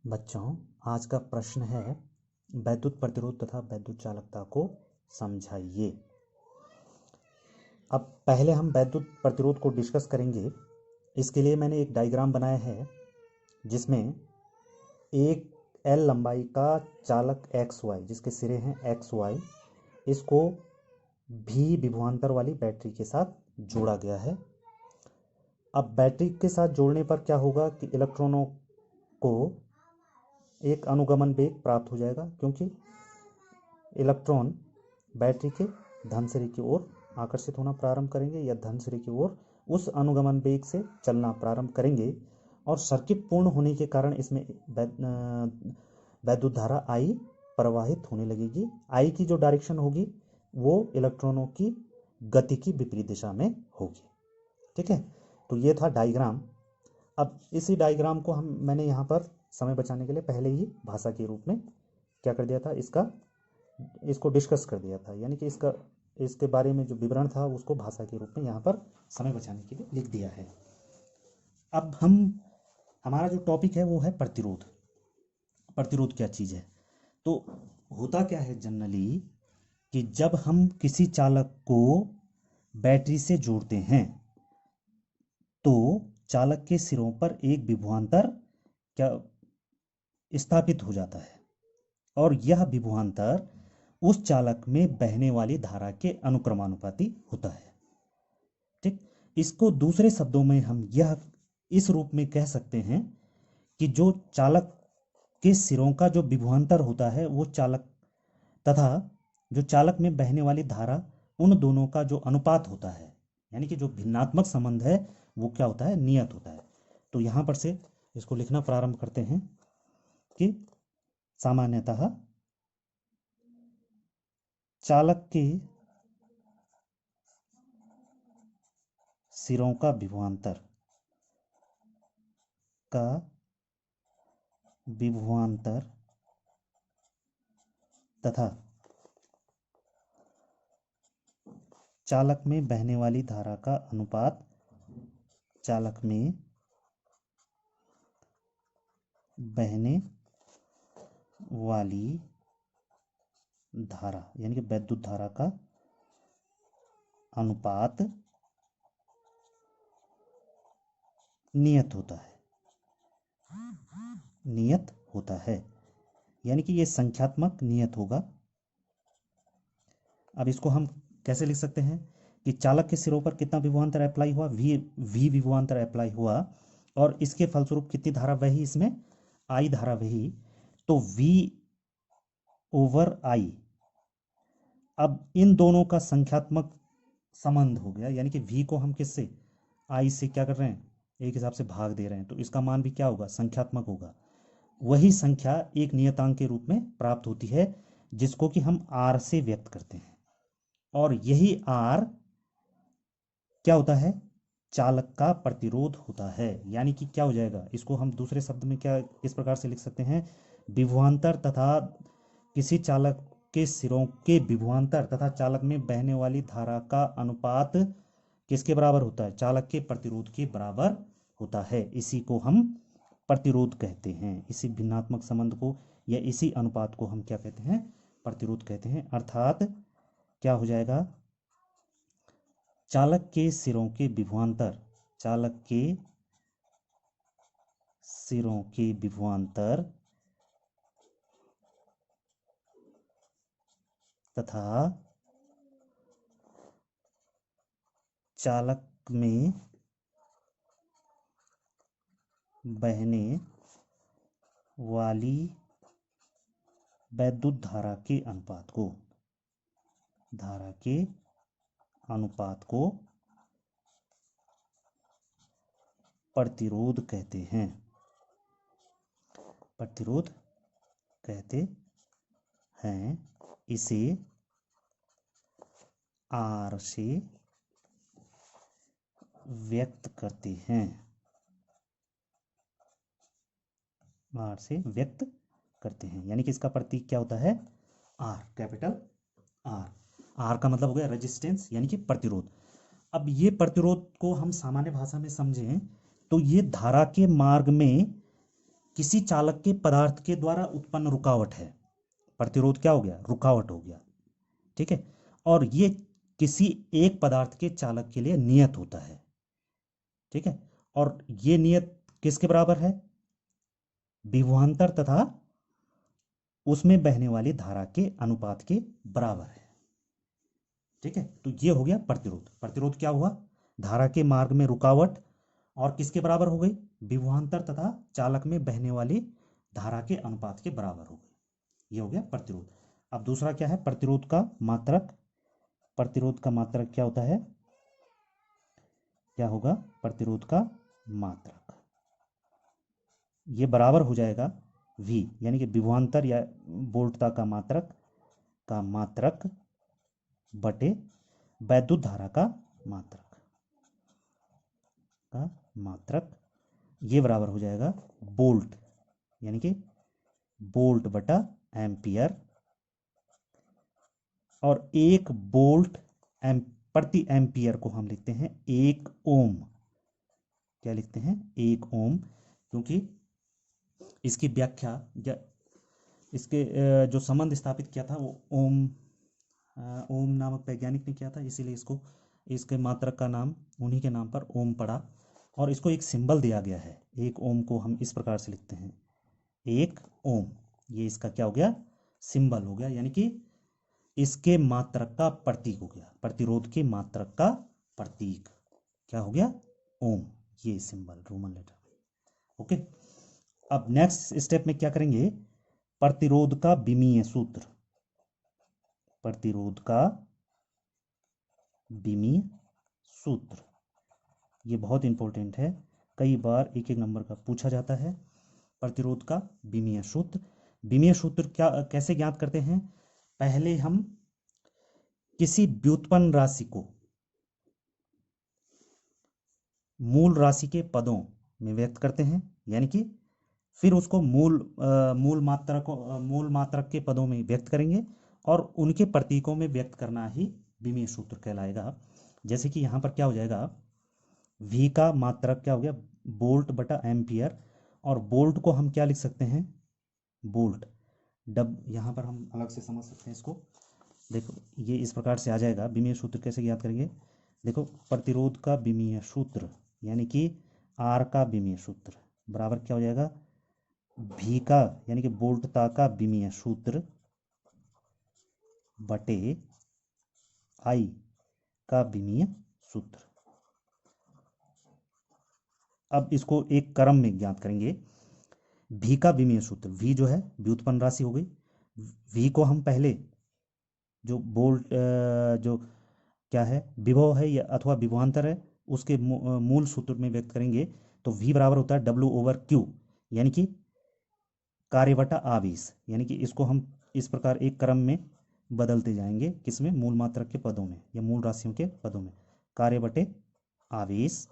बच्चों, आज का प्रश्न है वैद्युत प्रतिरोध तथा वैद्युत चालकता को समझाइए। अब पहले हम वैद्युत प्रतिरोध को डिस्कस करेंगे। इसके लिए मैंने एक डायग्राम बनाया है जिसमें एक एल लंबाई का चालक एक्स वाई, जिसके सिरे हैं एक्स वाई, इसको भी विभवांतर वाली बैटरी के साथ जोड़ा गया है। अब बैटरी के साथ जोड़ने पर क्या होगा कि इलेक्ट्रॉनों को एक अनुगमन वेग प्राप्त हो जाएगा, क्योंकि इलेक्ट्रॉन बैटरी के धन सिरे की ओर आकर्षित होना प्रारंभ करेंगे या धन सिरे की ओर उस अनुगमन वेग से चलना प्रारंभ करेंगे और सर्किट पूर्ण होने के कारण इसमें वैद्युत धारा आई प्रवाहित होने लगेगी। आई की जो डायरेक्शन होगी वो इलेक्ट्रॉनों की गति की विपरीत दिशा में होगी। ठीक है, तो ये था डायग्राम। अब इसी डायग्राम को मैंने यहाँ पर समय बचाने के लिए पहले ही भाषा के रूप में क्या कर दिया था, इसको डिस्कस कर दिया था, यानी कि इसके बारे में जो विवरण था उसको भाषा के रूप में यहाँ पर समय बचाने के लिए लिख दिया है। अब हमारा जो टॉपिक है वो है प्रतिरोध। प्रतिरोध क्या चीज़ है? तो होता क्या है जनरली कि जब हम किसी चालक को बैटरी से जोड़ते हैं तो चालक के सिरों पर एक विभवांतर क्या स्थापित हो जाता है और यह विभवांतर उस चालक में बहने वाली धारा के अनुक्रमानुपाती होता है। ठीक, इसको दूसरे शब्दों में हम यह इस रूप में कह सकते हैं कि जो चालक के सिरों का जो विभवांतर होता है वो चालक तथा जो चालक में बहने वाली धारा, उन दोनों का जो अनुपात होता है, यानी कि जो भिन्नात्मक संबंध है वो क्या होता है, नियत होता है। तो यहाँ पर से इसको लिखना प्रारंभ करते हैं कि सामान्यतः चालक के सिरों का विभवांतर तथा चालक में बहने वाली धारा का अनुपात चालक में बहने वाली धारा यानी कि वैद्युत धारा का अनुपात नियत होता है, यानी कि ये संख्यात्मक नियत होगा। अब इसको हम कैसे लिख सकते हैं कि चालक के सिरों पर कितना विभवांतर अप्लाई हुआ, वी विभवांतर अप्लाई हुआ और इसके फलस्वरूप कितनी धारा बही, इसमें आई धारा बही, तो V ओवर आई। अब इन दोनों का संख्यात्मक संबंध हो गया, यानी कि V को हम किससे, आई से क्या कर रहे हैं, एक हिसाब से भाग दे रहे हैं, तो इसका मान भी क्या होगा, संख्यात्मक होगा। वही संख्या एक नियतांक के रूप में प्राप्त होती है जिसको कि हम R से व्यक्त करते हैं और यही R क्या होता है, चालक का प्रतिरोध होता है। यानी कि क्या हो जाएगा, इसको हम दूसरे शब्द में क्या इस प्रकार से लिख सकते हैं, विभवांतर तथा किसी चालक के सिरों के विभवांतर तथा चालक में बहने वाली धारा का अनुपात किसके बराबर होता है, चालक के प्रतिरोध के बराबर होता है। इसी को हम प्रतिरोध कहते हैं। इसी भिन्नात्मक संबंध को या इसी अनुपात को हम क्या कहते हैं, प्रतिरोध कहते हैं। अर्थात क्या हो जाएगा, चालक के सिरों के विभवांतर तथा चालक में बहने वाली वैद्युत धारा के अनुपात को प्रतिरोध कहते हैं। इसे R से व्यक्त करते हैं। यानी कि इसका प्रतीक क्या होता है, R, कैपिटल R का मतलब हो गया रेजिस्टेंस, यानी कि प्रतिरोध। अब ये प्रतिरोध को हम सामान्य भाषा में समझें तो ये धारा के मार्ग में किसी चालक के पदार्थ के द्वारा उत्पन्न रुकावट है। प्रतिरोध क्या हो गया, रुकावट हो गया, ठीक है। और ये किसी एक पदार्थ के चालक के लिए नियत होता है, ठीक है। और ये नियत किसके बराबर है, विभवांतर तथा उसमें बहने वाली धारा के अनुपात के बराबर है, ठीक है। तो ये हो गया प्रतिरोध। प्रतिरोध क्या हुआ, धारा के मार्ग में रुकावट और किसके बराबर हो गई, विभवांतर तथा चालक में बहने वाली धारा के अनुपात के बराबर हो गई। ये हो गया प्रतिरोध। अब दूसरा क्या है, प्रतिरोध का मात्रक। प्रतिरोध का मात्रक क्या होता है, क्या होगा, प्रतिरोध का मात्रक ये बराबर हो जाएगा V, यानी कि विभवांतर या वोल्टता का मात्रक बटे वैद्युत धारा का मात्रक ये बराबर हो जाएगा वोल्ट, यानी कि वोल्ट बटा एम्पियर। और एक वोल्ट प्रति एम्पियर को हम लिखते हैं 1 ओम। क्या लिखते हैं, 1 ओम, क्योंकि इसकी व्याख्या या इसके जो संबंध स्थापित किया था वो ओम नामक वैज्ञानिक ने किया था, इसीलिए इसके मात्रक का नाम उन्हीं के नाम पर ओम पड़ा। और इसको एक सिंबल दिया गया है, 1 ओम को हम इस प्रकार से लिखते हैं 1 ओम। ये इसका क्या हो गया, सिंबल हो गया, यानी कि इसके मात्रक का प्रतीक हो गया, प्रतिरोध के मात्रक का प्रतीक क्या हो गया, ओम। ये सिंबल रोमन लेटर में, ओके। अब नेक्स्ट स्टेप में क्या करेंगे, प्रतिरोध का विमीय सूत्र। प्रतिरोध का विमीय सूत्र ये बहुत इंपॉर्टेंट है, कई बार एक एक नंबर का पूछा जाता है। प्रतिरोध का विमीय सूत्र। विमीय सूत्र क्या कैसे ज्ञात करते हैं, पहले हम किसी व्युत्पन्न राशि को मूल राशि के पदों में व्यक्त करते हैं, यानी कि फिर उसको मूल मात्रक के पदों में व्यक्त करेंगे और उनके प्रतीकों में व्यक्त करना ही विमीय सूत्र कहलाएगा। जैसे कि यहाँ पर क्या हो जाएगा, V का मात्रक क्या हो गया, वोल्ट बटा एम्पियर। और वोल्ट को हम क्या लिख सकते हैं, वोल्ट यहाँ पर हम अलग से समझ सकते हैं इसको। देखो ये इस प्रकार से आ जाएगा, विमीय सूत्र कैसे ज्ञात करेंगे, देखो प्रतिरोध का विमीय सूत्र यानी कि R का विमीय सूत्र बराबर क्या हो जाएगा, V का यानी कि वोल्टता का विमीय सूत्र बटे I का विमीय सूत्र। अब इसको एक क्रम में ज्ञात करेंगे। V का विमीय सूत्र, V जो है व्युत्पन्न राशि हो गई, V को हम पहले जो वोल्ट जो क्या है विभव है या अथवा विभवांतर है उसके मूल सूत्र में व्यक्त करेंगे। तो V बराबर होता है W/Q, यानी कि कार्य बटा आवेश। यानी कि इसको हम इस प्रकार एक क्रम में बदलते जाएंगे, किसमें, मूल मात्रक के पदों में या मूल राशियों के पदों में, कार्य बटे आवेश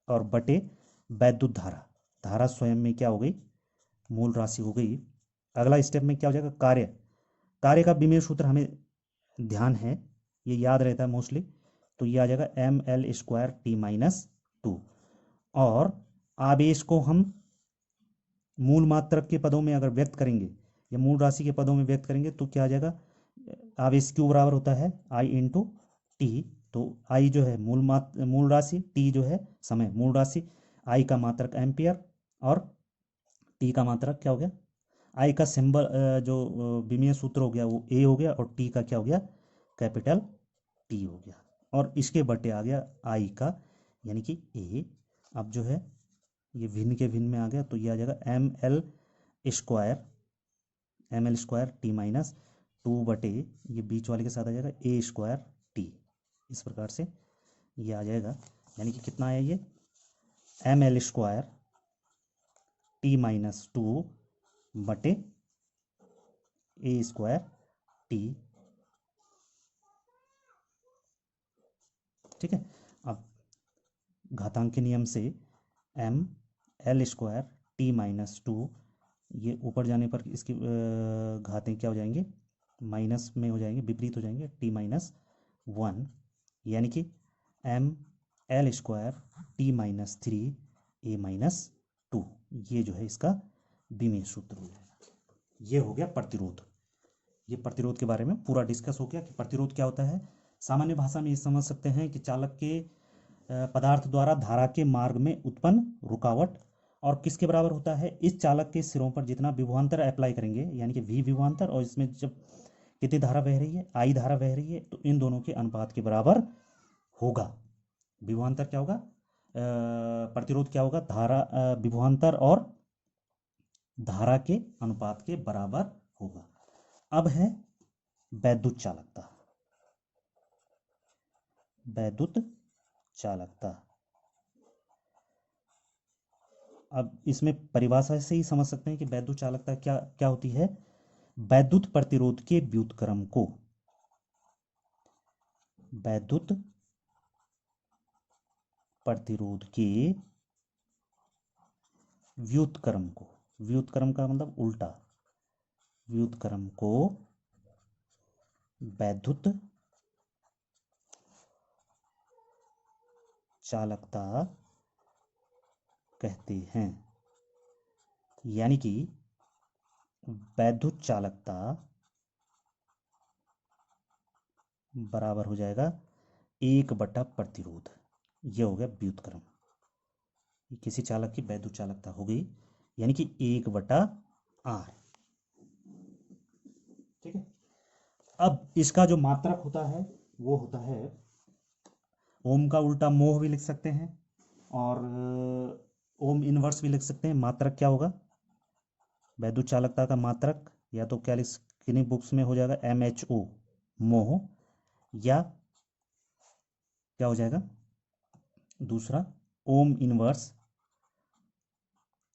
और बटे वैद्युत धारा। धारा स्वयं में क्या हो गई, मूल राशि हो गई। अगला स्टेप में क्या हो जाएगा, कार्य का विमीय सूत्र हमें ध्यान है, ये याद रहता है मोस्टली, तो ये आ जाएगा mL²T-2। और आवेश को हम मूल मात्रक के पदों में अगर व्यक्त करेंगे या मूल राशि के पदों में व्यक्त करेंगे तो क्या आ जाएगा, आवेश Q बराबर होता है I/T। तो I जो है मूल राशि, T जो है समय, मूल राशि, I का मात्रक एम्पियर और T का मात्रक क्या हो गया, I का सिंबल जो विमीय सूत्र हो गया वो A हो गया और T का क्या हो गया, कैपिटल T हो गया। और इसके बटे आ गया I का यानी कि A। अब जो है ये भिन्न के भिन्न में आ गया, तो ये आ जाएगा mL²T-2 बटे ये बीच वाले के साथ आ जाएगा A²T। इस प्रकार से ये आ जाएगा, यानी कि कितना आया ये mL²T-2 बटे A²T। ठीक है। अब घातांक के नियम से mL²T-2 ये ऊपर जाने पर इसकी घातें क्या हो जाएंगे, माइनस में हो जाएंगे, विपरीत हो जाएंगे, T-1, यानी कि mL²T-3 A-2। ये जो है इसका विमीय सूत्र हो जाएगा। ये हो गया प्रतिरोध। ये प्रतिरोध के बारे में पूरा डिस्कस हो गया कि प्रतिरोध क्या होता है। सामान्य भाषा में ये समझ सकते हैं कि चालक के पदार्थ द्वारा धारा के मार्ग में उत्पन्न रुकावट, और किसके बराबर होता है, इस चालक के सिरों पर जितना विभवांतर अप्लाई करेंगे, यानी कि V विभवांतर, और इसमें जब कितनी धारा बह रही है, I धारा बह रही है, तो इन दोनों के अनुपात के बराबर होगा। विभवांतर क्या होगा, प्रतिरोध क्या होगा, धारा विभवांतर और धारा के अनुपात के बराबर होगा। अब है वैद्युत चालकता। वैद्युत चालकता, अब इसमें परिभाषा से ही समझ सकते हैं कि वैद्युत चालकता क्या क्या होती है। वैद्युत प्रतिरोध के व्युत्क्रम को, वैद्युत प्रतिरोध के व्युत्क्रम को, व्युत्क्रम का मतलब उल्टा, व्युत्क्रम को वैद्युत चालकता कहते हैं। यानी कि वैद्युत चालकता बराबर हो जाएगा 1/, प्रतिरोध। ये हो गया व्युत्क्रम। किसी चालक की वैद्युत चालकता हो गई, यानी कि 1/r। ठीक है। अब इसका जो मात्रक होता है वो होता है, ओम का उल्टा मोह भी लिख सकते हैं और ओम इनवर्स भी लिख सकते हैं। मात्रक क्या होगा, वैद्युत चालकता का मात्रक या तो क्या लिख, किन्हीं बुक्स में हो जाएगा MHO मोह, या क्या हो जाएगा दूसरा ओम इनवर्स,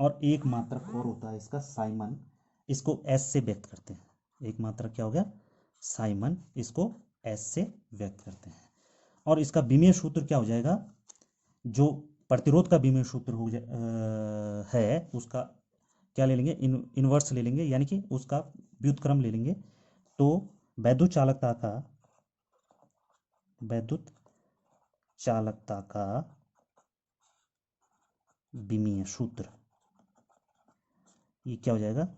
और एक मात्रक और होता है इसका साइमन, इसको S से व्यक्त करते हैं। एक मात्रक क्या हो गया, साइमन, इसको S से व्यक्त करते हैं। और इसका विमीय सूत्र क्या हो जाएगा, जो प्रतिरोध का विमीय सूत्र हो है उसका क्या ले लेंगे, इनवर्स ले लेंगे, यानी कि उसका व्युत्क्रम ले लेंगे। तो वैद्युत चालकता का, वैद्युत चालकता का विमीय सूत्र ये क्या हो जाएगा,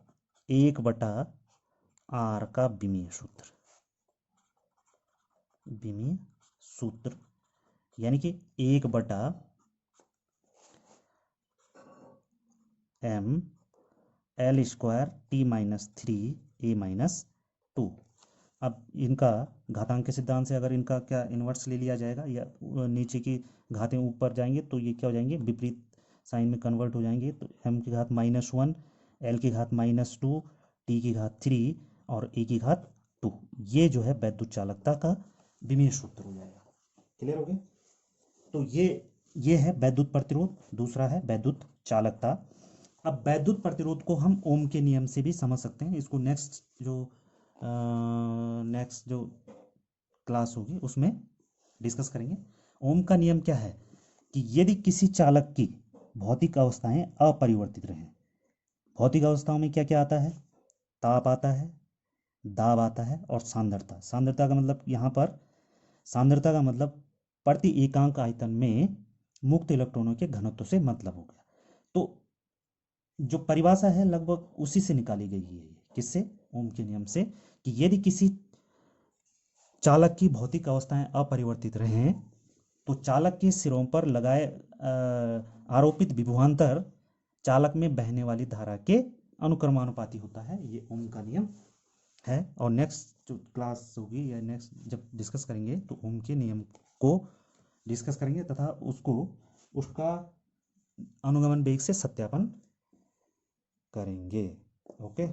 1/r का विमीय सूत्र, विमीय सूत्र, यानी कि 1/m L² T-3A-2। अब इनका घातांक के सिद्धांत से अगर इनका क्या इन्वर्स ले लिया जाएगा, या नीचे की घातें ऊपर जाएंगे तो ये क्या हो जाएंगे, विपरीत साइन में कन्वर्ट हो जाएंगे। तो m की घात -1, L की घात -2, T की घात 3 और A की घात 2, ये जो है वैद्युत चालकता का विमीय सूत्र हो जाएगा। क्लियर हो गया। तो ये है वैद्युत प्रतिरोध, दूसरा है वैद्युत चालकता। अब वैद्युत प्रतिरोध को हम ओम के नियम से भी समझ सकते हैं। इसको नेक्स्ट जो क्लास होगी उसमें डिस्कस करेंगे। ओम का नियम क्या है कि यदि किसी चालक की भौतिक अवस्थाएं अपरिवर्तित रहें, भौतिक अवस्थाओं में क्या क्या आता है, ताप आता है, दाब आता है और सांद्रता। सांद्रता का मतलब यहाँ पर, सांद्रता का मतलब प्रति एकांक आयतन में मुक्त इलेक्ट्रॉनों के घनत्व से मतलब हो गया। तो जो परिभाषा है लगभग उसी से निकाली गई है। किससे, ओम के नियम से, कि यदि किसी चालक की भौतिक अवस्थाएं अपरिवर्तित रहें तो चालक के सिरों पर लगाए आरोपित विभवांतर चालक में बहने वाली धारा के अनुक्रमानुपाती होता है। ये ओम का नियम है। और नेक्स्ट जो क्लास होगी या नेक्स्ट जब डिस्कस करेंगे तो ओम के नियम को डिस्कस करेंगे तथा उसका अनुगमन वेग से सत्यापन करेंगे। ओके।